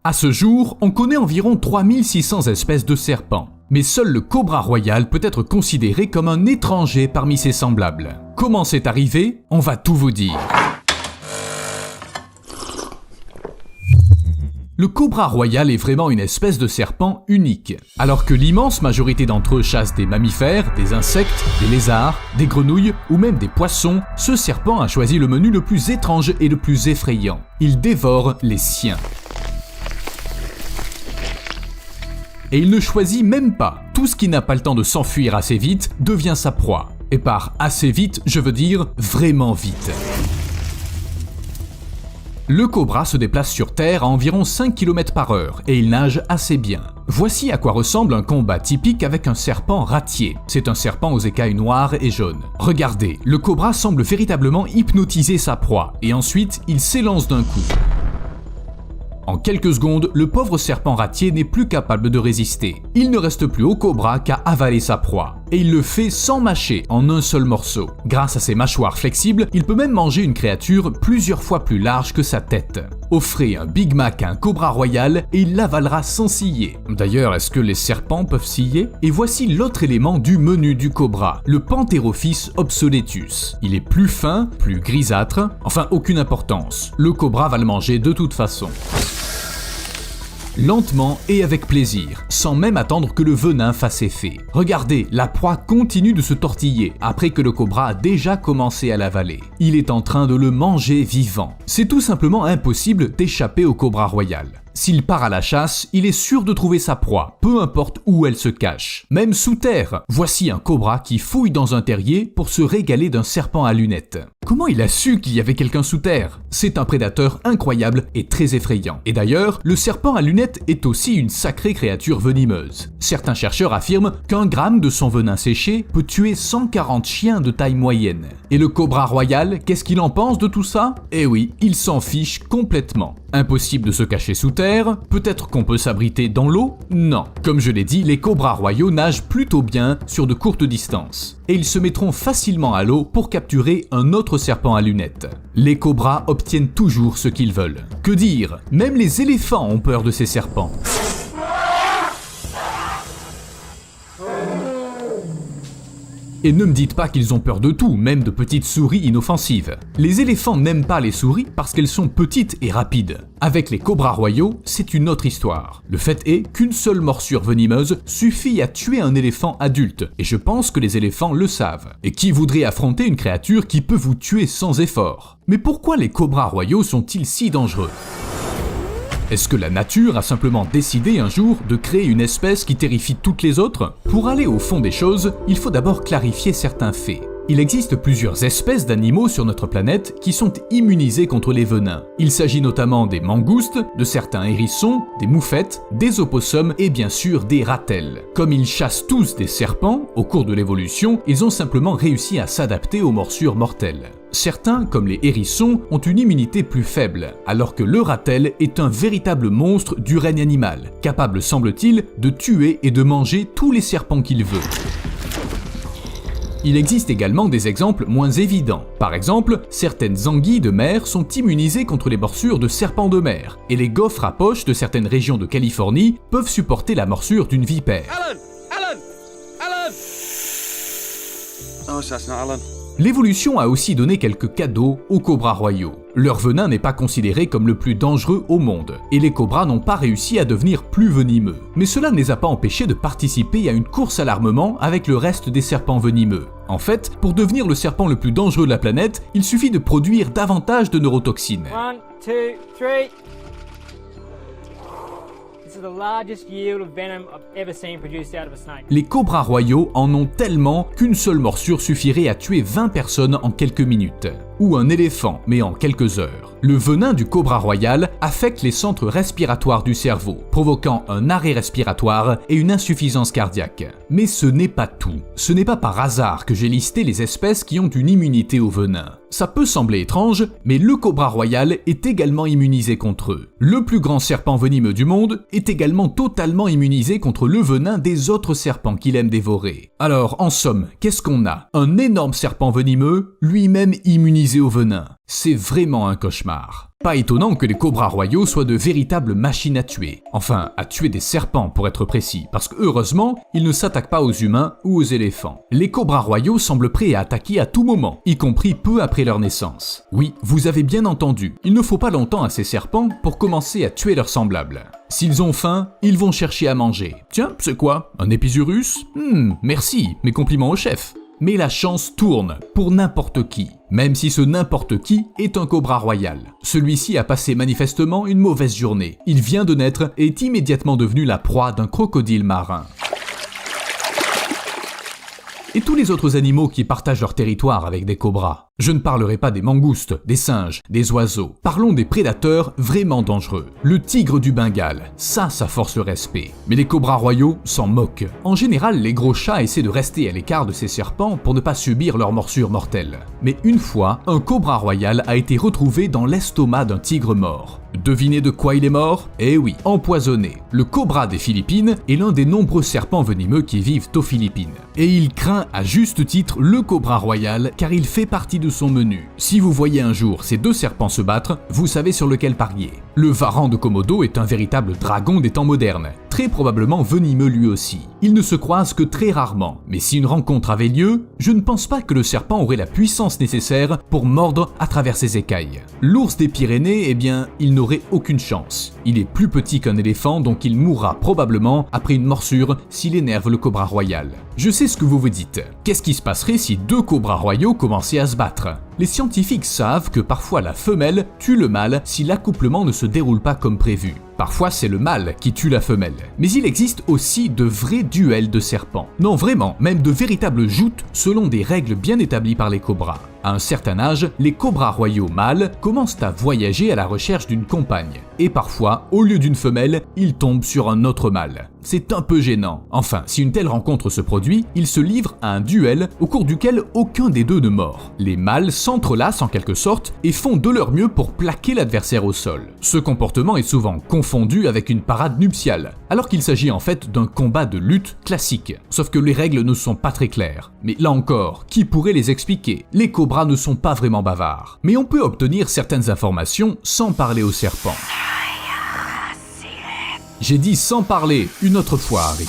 À ce jour, on connaît environ 3600 espèces de serpents. Mais seul le cobra royal peut être considéré comme un étranger parmi ses semblables. Comment c'est arrivé? On va tout vous dire. Le cobra royal est vraiment une espèce de serpent unique. Alors que l'immense majorité d'entre eux chassent des mammifères, des insectes, des lézards, des grenouilles ou même des poissons, ce serpent a choisi le menu le plus étrange et le plus effrayant. Il dévore les siens. Et il ne choisit même pas. Tout ce qui n'a pas le temps de s'enfuir assez vite devient sa proie. Et par assez vite, je veux dire vraiment vite. Le cobra se déplace sur Terre à environ 5 km/h et il nage assez bien. Voici à quoi ressemble un combat typique avec un serpent ratier. C'est un serpent aux écailles noires et jaunes. Regardez, le cobra semble véritablement hypnotiser sa proie et ensuite il s'élance d'un coup. En quelques secondes, le pauvre serpent ratier n'est plus capable de résister. Il ne reste plus au cobra qu'à avaler sa proie. Et il le fait sans mâcher, en un seul morceau. Grâce à ses mâchoires flexibles, il peut même manger une créature plusieurs fois plus large que sa tête. Offrez un Big Mac à un cobra royal et il l'avalera sans scier. D'ailleurs, est-ce que les serpents peuvent scier? Et voici l'autre élément du menu du cobra, le Pantherophis obsoletus. Il est plus fin, plus grisâtre, enfin aucune importance. Le cobra va le manger de toute façon. Lentement et avec plaisir, sans même attendre que le venin fasse effet. Regardez, la proie continue de se tortiller après que le cobra a déjà commencé à l'avaler. Il est en train de le manger vivant. C'est tout simplement impossible d'échapper au cobra royal. S'il part à la chasse, il est sûr de trouver sa proie, peu importe où elle se cache. Même sous terre, voici un cobra qui fouille dans un terrier pour se régaler d'un serpent à lunettes. Comment il a su qu'il y avait quelqu'un sous terre? C'est un prédateur incroyable et très effrayant. Et d'ailleurs, le serpent à lunettes est aussi une sacrée créature venimeuse. Certains chercheurs affirment qu'un gramme de son venin séché peut tuer 140 chiens de taille moyenne. Et le cobra royal, qu'est-ce qu'il en pense de tout ça? Eh oui, il s'en fiche complètement. Impossible de se cacher sous terre, peut-être qu'on peut s'abriter dans l'eau? Non. Comme je l'ai dit, les cobras royaux nagent plutôt bien sur de courtes distances. Et ils se mettront facilement à l'eau pour capturer un autre serpent à lunettes. Les cobras obtiennent toujours ce qu'ils veulent. Que dire? Même les éléphants ont peur de ces serpents. Et ne me dites pas qu'ils ont peur de tout, même de petites souris inoffensives. Les éléphants n'aiment pas les souris parce qu'elles sont petites et rapides. Avec les cobras royaux, c'est une autre histoire. Le fait est qu'une seule morsure venimeuse suffit à tuer un éléphant adulte, et je pense que les éléphants le savent. Et qui voudrait affronter une créature qui peut vous tuer sans effort? Mais pourquoi les cobras royaux sont-ils si dangereux? Est-ce que la nature a simplement décidé un jour de créer une espèce qui terrifie toutes les autres? Pour aller au fond des choses, il faut d'abord clarifier certains faits. Il existe plusieurs espèces d'animaux sur notre planète qui sont immunisés contre les venins. Il s'agit notamment des mangoustes, de certains hérissons, des moufettes, des opossums et bien sûr des ratels. Comme ils chassent tous des serpents, au cours de l'évolution, ils ont simplement réussi à s'adapter aux morsures mortelles. Certains, comme les hérissons, ont une immunité plus faible, alors que le ratel est un véritable monstre du règne animal, capable semble-t-il de tuer et de manger tous les serpents qu'il veut. Il existe également des exemples moins évidents. Par exemple, certaines anguilles de mer sont immunisées contre les morsures de serpents de mer, et les gaufres à poche de certaines régions de Californie peuvent supporter la morsure d'une vipère. Alan! Oh, that's not Alan. L'évolution a aussi donné quelques cadeaux aux cobras royaux. Leur venin n'est pas considéré comme le plus dangereux au monde, et les cobras n'ont pas réussi à devenir plus venimeux. Mais cela ne les a pas empêchés de participer à une course à l'armement avec le reste des serpents venimeux. En fait, pour devenir le serpent le plus dangereux de la planète, il suffit de produire davantage de neurotoxines. 1, 2, 3. This is the largest yield of venom I've ever seen produced out of a snake. Les cobras royaux en ont tellement qu'une seule morsure suffirait à tuer 20 personnes en quelques minutes. Ou un éléphant, mais en quelques heures. Le venin du cobra royal affecte les centres respiratoires du cerveau, provoquant un arrêt respiratoire et une insuffisance cardiaque. Mais ce n'est pas tout. Ce n'est pas par hasard que j'ai listé les espèces qui ont une immunité au venin. Ça peut sembler étrange, mais le cobra royal est également immunisé contre eux. Le plus grand serpent venimeux du monde est également totalement immunisé contre le venin des autres serpents qu'il aime dévorer. Alors, en somme, qu'est-ce qu'on a? Un énorme serpent venimeux, lui-même immunisé au venin. C'est vraiment un cauchemar. Pas étonnant que les cobras royaux soient de véritables machines à tuer. Enfin, à tuer des serpents pour être précis, parce que heureusement, ils ne s'attaquent pas aux humains ou aux éléphants. Les cobras royaux semblent prêts à attaquer à tout moment, y compris peu après leur naissance. Oui, vous avez bien entendu, il ne faut pas longtemps à ces serpents pour commencer à tuer leurs semblables. S'ils ont faim, ils vont chercher à manger. Tiens, c'est quoi? Un Epizurus? Merci, mes compliments au chef. Mais la chance tourne pour n'importe qui, même si ce n'importe qui est un cobra royal. Celui-ci a passé manifestement une mauvaise journée. Il vient de naître et est immédiatement devenu la proie d'un crocodile marin. Et tous les autres animaux qui partagent leur territoire avec des cobras. Je ne parlerai pas des mangoustes, des singes, des oiseaux. Parlons des prédateurs vraiment dangereux. Le tigre du Bengale, ça force le respect. Mais les cobras royaux s'en moquent. En général, les gros chats essaient de rester à l'écart de ces serpents pour ne pas subir leurs morsures mortelles. Mais une fois, un cobra royal a été retrouvé dans l'estomac d'un tigre mort. Devinez de quoi il est mort? Eh oui, empoisonné. Le cobra des Philippines est l'un des nombreux serpents venimeux qui vivent aux Philippines. Et il craint à juste titre le cobra royal car il fait partie de son menu. Si vous voyez un jour ces deux serpents se battre, vous savez sur lequel parier. Le varan de Komodo est un véritable dragon des temps modernes, très probablement venimeux lui aussi. Ils ne se croisent que très rarement, mais si une rencontre avait lieu, je ne pense pas que le serpent aurait la puissance nécessaire pour mordre à travers ses écailles. L'ours des Pyrénées, eh bien, il n'aurait aucune chance. Il est plus petit qu'un éléphant, donc il mourra probablement après une morsure s'il énerve le cobra royal. Je sais ce que vous vous dites. Qu'est-ce qui se passerait si deux cobras royaux commençaient à se battre? Les scientifiques savent que parfois la femelle tue le mâle si l'accouplement ne se déroule pas comme prévu. Parfois c'est le mâle qui tue la femelle. Mais il existe aussi de vrais duels de serpents. Non vraiment, même de véritables joutes selon des règles bien établies par les cobras. À un certain âge, les cobras royaux mâles commencent à voyager à la recherche d'une compagne. Et parfois, au lieu d'une femelle, ils tombent sur un autre mâle. C'est un peu gênant. Enfin, si une telle rencontre se produit, ils se livrent à un duel au cours duquel aucun des deux ne mord. Les mâles s'entrelacent en quelque sorte et font de leur mieux pour plaquer l'adversaire au sol. Ce comportement est souvent confondu avec une parade nuptiale, alors qu'il s'agit en fait d'un combat de lutte classique. Sauf que les règles ne sont pas très claires. Mais là encore, qui pourrait les expliquer? Les cobras ne sont pas vraiment bavards. Mais on peut obtenir certaines informations sans parler aux serpents. J'ai dit sans parler, une autre fois, Harry.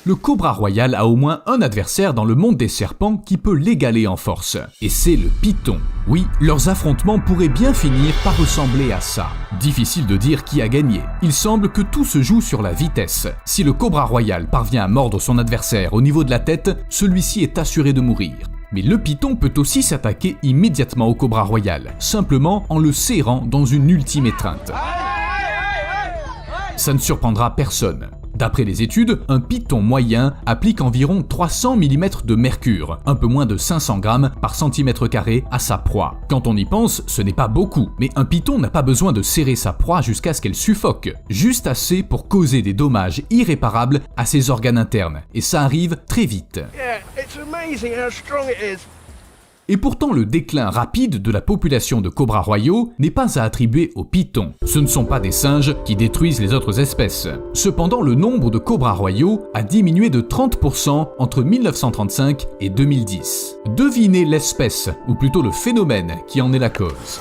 Le cobra royal a au moins un adversaire dans le monde des serpents qui peut l'égaler en force. Et c'est le python. Oui, leurs affrontements pourraient bien finir par ressembler à ça. Difficile de dire qui a gagné. Il semble que tout se joue sur la vitesse. Si le cobra royal parvient à mordre son adversaire au niveau de la tête, celui-ci est assuré de mourir. Mais le python peut aussi s'attaquer immédiatement au cobra royal, simplement en le serrant dans une ultime étreinte. Ça ne surprendra personne. D'après les études, un python moyen applique environ 300 mm de mercure, un peu moins de 500 grammes par centimètre carré à sa proie. Quand on y pense, ce n'est pas beaucoup, mais un python n'a pas besoin de serrer sa proie jusqu'à ce qu'elle suffoque, juste assez pour causer des dommages irréparables à ses organes internes, et ça arrive très vite. Et pourtant, le déclin rapide de la population de cobras royaux n'est pas à attribuer aux pythons. Ce ne sont pas des singes qui détruisent les autres espèces. Cependant, le nombre de cobras royaux a diminué de 30% entre 1935 et 2010. Devinez l'espèce, ou plutôt le phénomène qui en est la cause.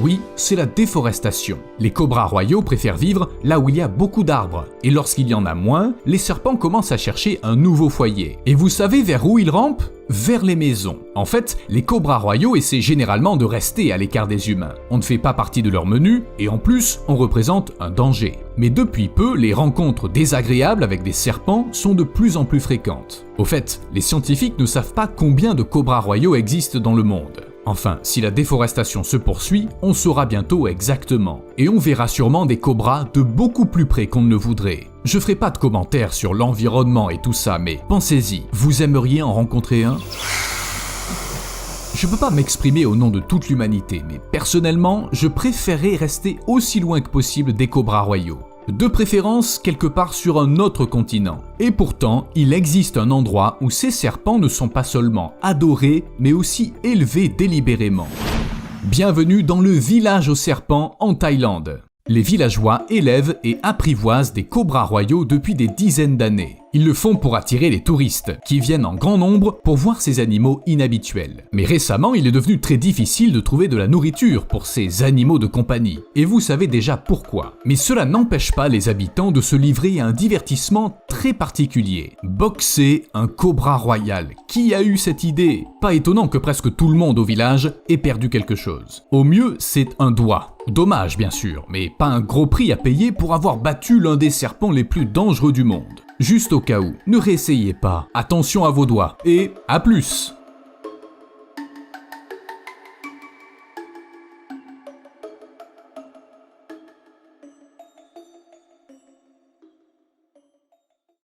Oui, c'est la déforestation. Les cobras royaux préfèrent vivre là où il y a beaucoup d'arbres. Et lorsqu'il y en a moins, les serpents commencent à chercher un nouveau foyer. Et vous savez vers où ils rampent? Vers les maisons. En fait, les cobras royaux essaient généralement de rester à l'écart des humains. On ne fait pas partie de leur menu, et en plus, on représente un danger. Mais depuis peu, les rencontres désagréables avec des serpents sont de plus en plus fréquentes. Au fait, les scientifiques ne savent pas combien de cobras royaux existent dans le monde. Enfin, si la déforestation se poursuit, on saura bientôt exactement. Et on verra sûrement des cobras de beaucoup plus près qu'on ne le voudrait. Je ferai pas de commentaires sur l'environnement et tout ça, mais pensez-y, vous aimeriez en rencontrer un ? Je peux pas m'exprimer au nom de toute l'humanité, mais personnellement, je préférerais rester aussi loin que possible des cobras royaux. De préférence quelque part sur un autre continent. Et pourtant, il existe un endroit où ces serpents ne sont pas seulement adorés, mais aussi élevés délibérément. Bienvenue dans le village aux serpents en Thaïlande. Les villageois élèvent et apprivoisent des cobras royaux depuis des dizaines d'années. Ils le font pour attirer les touristes, qui viennent en grand nombre pour voir ces animaux inhabituels. Mais récemment, il est devenu très difficile de trouver de la nourriture pour ces animaux de compagnie. Et vous savez déjà pourquoi. Mais cela n'empêche pas les habitants de se livrer à un divertissement très particulier. Boxer un cobra royal. Qui a eu cette idée? Pas étonnant que presque tout le monde au village ait perdu quelque chose. Au mieux, c'est un doigt. Dommage bien sûr, mais pas un gros prix à payer pour avoir battu l'un des serpents les plus dangereux du monde. Juste au cas où, ne réessayez pas. Attention à vos doigts et à plus!